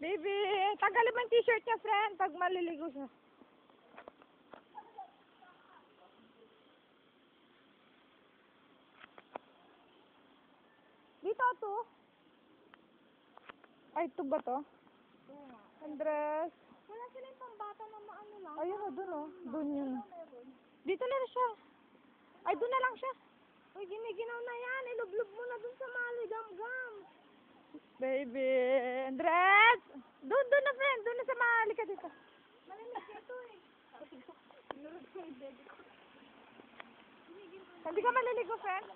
Baby, tanggalin mo yung t-shirt niya, friend, pag maliligo siya. Dito to. Ay, ito ba to? Andres. Wala sila yung pambata na maano lang. Ayun o, dun o. Dun yun. Dito na siya. Ay, dun na lang siya. Uy, giniginaw na yan. Ilublob mo na dun sa maligam-gam. Baby. Andres! Dun na, friend. Dun na sa mahali ka dito. Malamig ito eh. Nurot ko yung baby. Hindi ka maliligo, friend.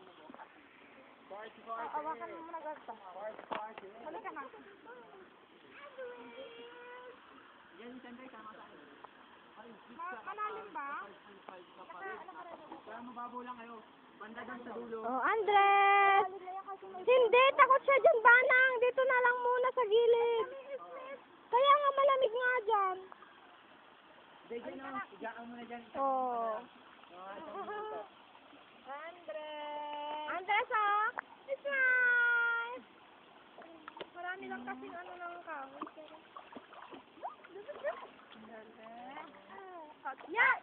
Awakan mo muna gasta. Halika na. Malalim ba? Oh, Andres! Hindi, takot siya dyan, Banang. Dito na lang muna sa gilid. Kaya nga malamig nga dyan. Oh. Andres, oh! It's nice! Marami lang kasing ano ng kahoy. Yeah!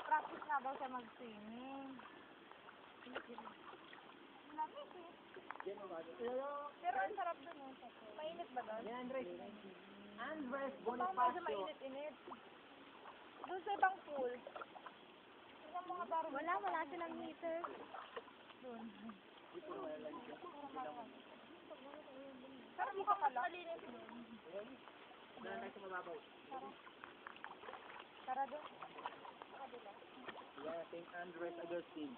Mag-practice na daw siya mag-swimming. Pero ang sarap dun eh. Mainit ba doon? Andres Medyo Bonifacio. mainit-init. Doon sa ibang pool. Tingnan mo nga parang Wala silang heater. Pero mukhang mas malinis doon. Tara doon. Yeah, St. Andres Agustin.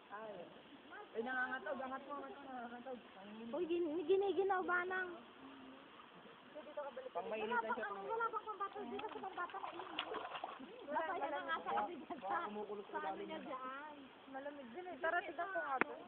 Ay, nangangatog, angat mo, nangangatog. Uy, giniginaw, Banang. Pang mainitan siya, pang Wala bang pambata dito sa pambata na init? Wala na nga sa kumukulog sa ano niya dyan. Malamig din eh. Tara, tignan ko nga doon.